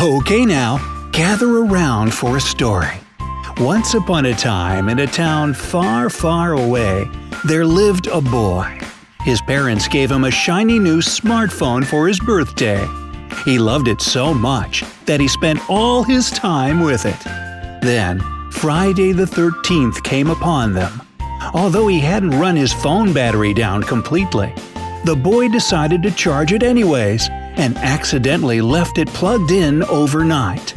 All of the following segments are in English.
Okay now, gather around for a story. Once upon a time, in a town far, far away, there lived a boy. His parents gave him a shiny new smartphone for his birthday. He loved it so much that he spent all his time with it. Then, Friday the 13th came upon them. Although he hadn't run his phone battery down completely, the boy decided to charge it anyways and accidentally left it plugged in overnight.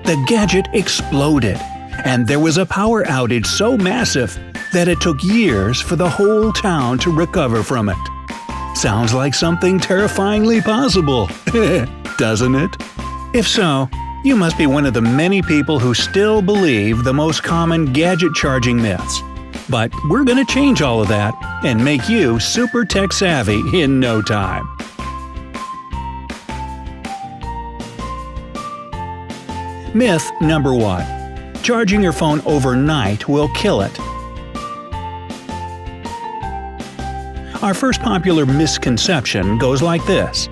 The gadget exploded, and there was a power outage so massive that it took years for the whole town to recover from it. Sounds like something terrifyingly possible, doesn't it? If so, you must be one of the many people who still believe the most common gadget charging myths. But we're going to change all of that and make you super tech savvy in no time. Myth number 1. Charging your phone overnight will kill it. Our first popular misconception goes like this.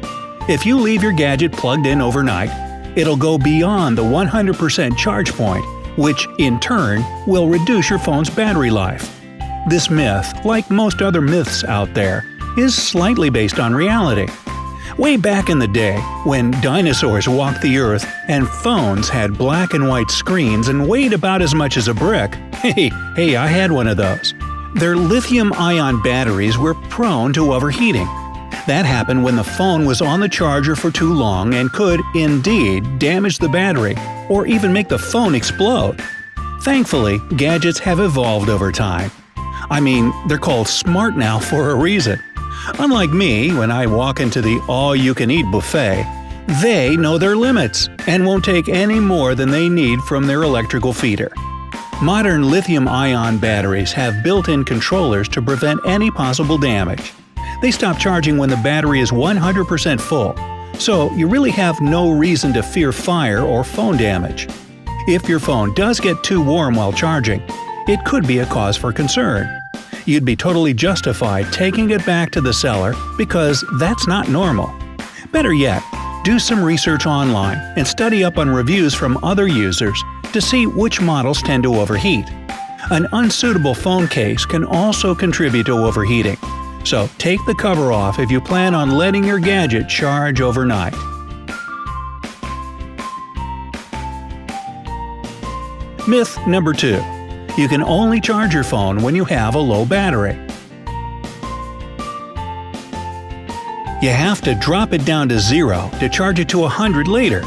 If you leave your gadget plugged in overnight, it'll go beyond the 100% charge point, which in turn will reduce your phone's battery life. This myth, like most other myths out there, is slightly based on reality. Way back in the day, when dinosaurs walked the earth and phones had black and white screens and weighed about as much as a brick, hey, I had one of those. Their lithium-ion batteries were prone to overheating. That happened when the phone was on the charger for too long and could, indeed, damage the battery or even make the phone explode. Thankfully, gadgets have evolved over time. I mean, they're called smart now for a reason. Unlike me, when I walk into the all-you-can-eat buffet, they know their limits and won't take any more than they need from their electrical feeder. Modern lithium-ion batteries have built-in controllers to prevent any possible damage. They stop charging when the battery is 100% full, so you really have no reason to fear fire or phone damage. If your phone does get too warm while charging, it could be a cause for concern. You'd be totally justified taking it back to the seller because that's not normal. Better yet, do some research online and study up on reviews from other users to see which models tend to overheat. An unsuitable phone case can also contribute to overheating, so take the cover off if you plan on letting your gadget charge overnight. Myth number 2. You can only charge your phone when you have a low battery. You have to drop it down to 0 to charge it to 100 later.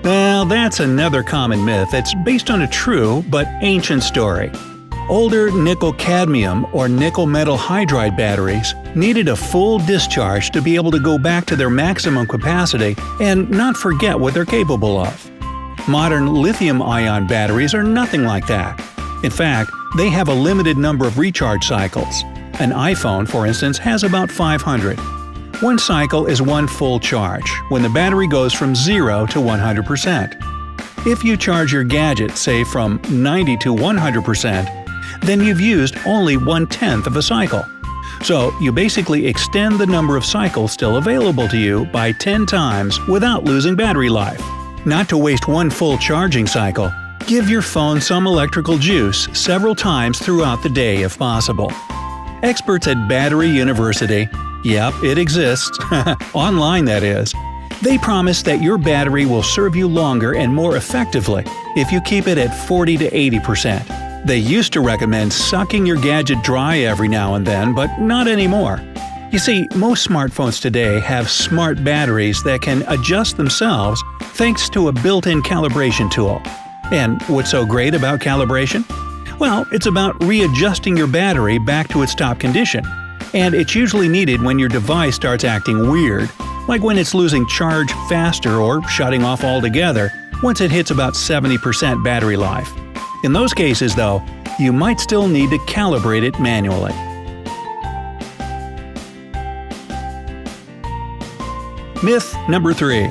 Well, that's another common myth that's based on a true but ancient story. Older nickel-cadmium or nickel-metal hydride batteries needed a full discharge to be able to go back to their maximum capacity and not forget what they're capable of. Modern lithium-ion batteries are nothing like that. In fact, they have a limited number of recharge cycles. An iPhone, for instance, has about 500. One cycle is one full charge, when the battery goes from 0 to 100%. If you charge your gadget, say from 90 to 100%, then you've used only 1/10 of a cycle. So you basically extend the number of cycles still available to you by 10 times without losing battery life. Not to waste one full charging cycle, give your phone some electrical juice several times throughout the day if possible. Experts at Battery University, yep, it exists, online that is, they promise that your battery will serve you longer and more effectively if you keep it at 40 to 80%. They used to recommend sucking your gadget dry every now and then, but not anymore. You see, most smartphones today have smart batteries that can adjust themselves thanks to a built-in calibration tool. And what's so great about calibration? Well, it's about readjusting your battery back to its top condition. And it's usually needed when your device starts acting weird, like when it's losing charge faster or shutting off altogether once it hits about 70% battery life. In those cases, though, you might still need to calibrate it manually. Myth number 3.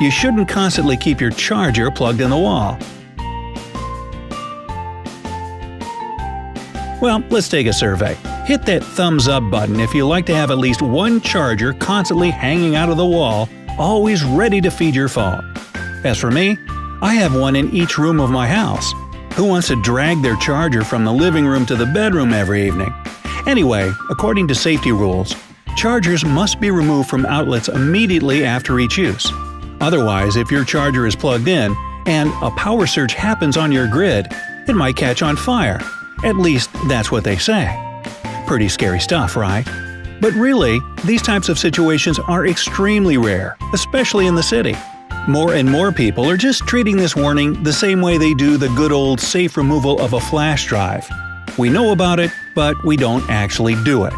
You shouldn't constantly keep your charger plugged in the wall. Well, let's take a survey. Hit that thumbs up button if you like to have at least one charger constantly hanging out of the wall, always ready to feed your phone. As for me, I have one in each room of my house. Who wants to drag their charger from the living room to the bedroom every evening? Anyway, according to safety rules, chargers must be removed from outlets immediately after each use. Otherwise, if your charger is plugged in and a power surge happens on your grid, it might catch on fire. At least that's what they say. Pretty scary stuff, right? But really, these types of situations are extremely rare, especially in the city. More and more people are just treating this warning the same way they do the good old safe removal of a flash drive. We know about it, but we don't actually do it.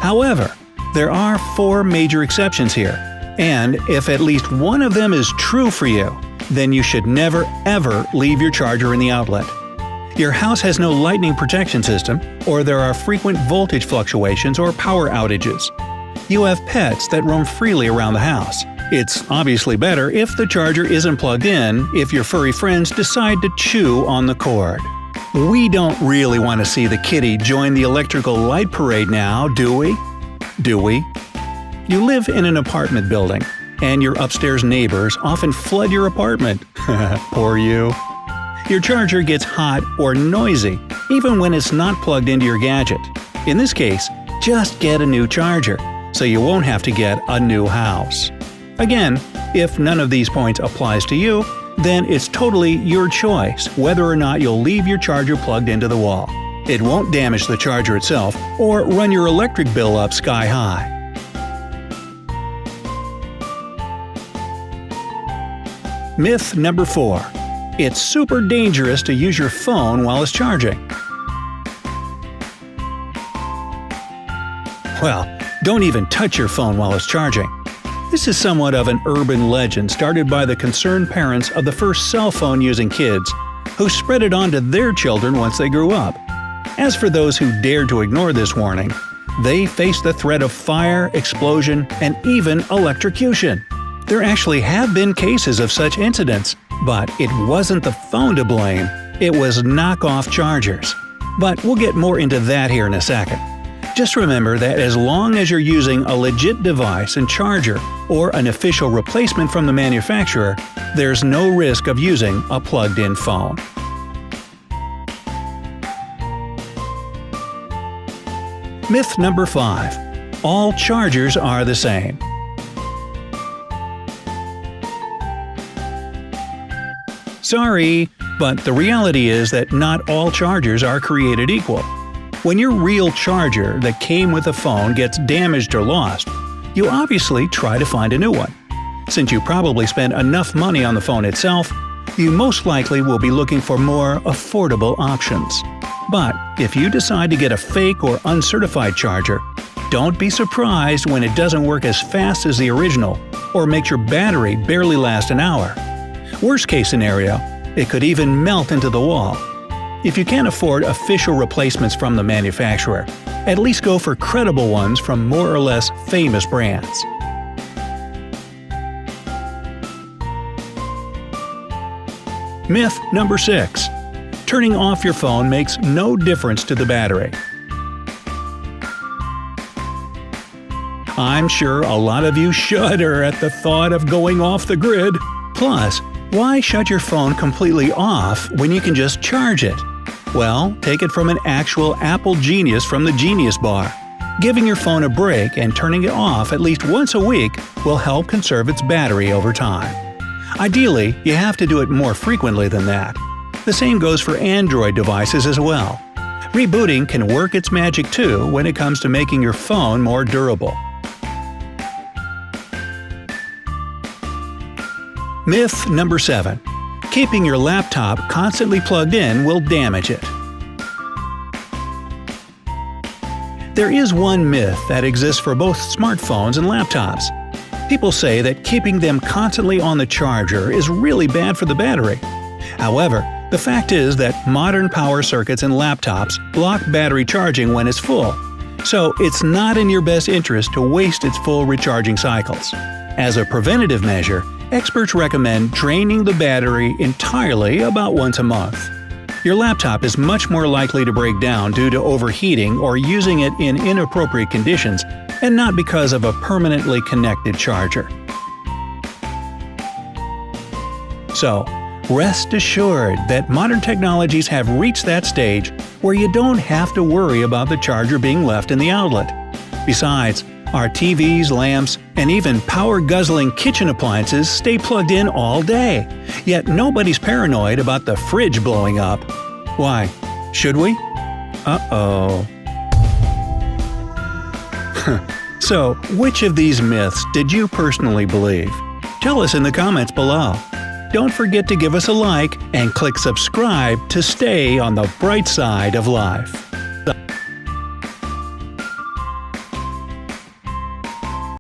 However, there are 4 major exceptions here, and if at least one of them is true for you, then you should never ever leave your charger in the outlet. Your house has no lightning protection system, or there are frequent voltage fluctuations or power outages. You have pets that roam freely around the house. It's obviously better if the charger isn't plugged in if your furry friends decide to chew on the cord. We don't really want to see the kitty join the electrical light parade now, do we? Do we? You live in an apartment building, and your upstairs neighbors often flood your apartment. Poor you. Your charger gets hot or noisy, even when it's not plugged into your gadget. In this case, just get a new charger, so you won't have to get a new house. Again, if none of these points applies to you, then it's totally your choice whether or not you'll leave your charger plugged into the wall. It won't damage the charger itself or run your electric bill up sky high. Myth number 4. It's super dangerous to use your phone while it's charging. Well, don't even touch your phone while it's charging. This is somewhat of an urban legend started by the concerned parents of the first cell phone using kids, who spread it on to their children once they grew up. As for those who dared to ignore this warning, they faced the threat of fire, explosion, and even electrocution. There actually have been cases of such incidents, but it wasn't the phone to blame, it was knockoff chargers. But we'll get more into that here in a second. Just remember that as long as you're using a legit device and charger or an official replacement from the manufacturer, there's no risk of using a plugged-in phone. Myth number 5. All chargers are the same. Sorry, but the reality is that not all chargers are created equal. When your real charger that came with the phone gets damaged or lost, you obviously try to find a new one. Since you probably spend enough money on the phone itself, you most likely will be looking for more affordable options. But if you decide to get a fake or uncertified charger, don't be surprised when it doesn't work as fast as the original or makes your battery barely last an hour. Worst case scenario, it could even melt into the wall. If you can't afford official replacements from the manufacturer, at least go for credible ones from more or less famous brands. Myth number 6. Turning off your phone makes no difference to the battery. I'm sure a lot of you shudder at the thought of going off the grid. Plus, why shut your phone completely off when you can just charge it? Well, take it from an actual Apple genius from the Genius Bar. Giving your phone a break and turning it off at least once a week will help conserve its battery over time. Ideally, you have to do it more frequently than that. The same goes for Android devices as well. Rebooting can work its magic too when it comes to making your phone more durable. Myth number 7. Keeping your laptop constantly plugged in will damage it. There is one myth that exists for both smartphones and laptops. People say that keeping them constantly on the charger is really bad for the battery. However, the fact is that modern power circuits in laptops block battery charging when it's full, so it's not in your best interest to waste its full recharging cycles. As a preventative measure, experts recommend draining the battery entirely about once a month. Your laptop is much more likely to break down due to overheating or using it in inappropriate conditions, and not because of a permanently connected charger. So, rest assured that modern technologies have reached that stage where you don't have to worry about the charger being left in the outlet. Besides, our TVs, lamps, and even power-guzzling kitchen appliances stay plugged in all day. Yet nobody's paranoid about the fridge blowing up. Why? Should we? Uh-oh. So, which of these myths did you personally believe? Tell us in the comments below. Don't forget to give us a like and click subscribe to stay on the bright side of life.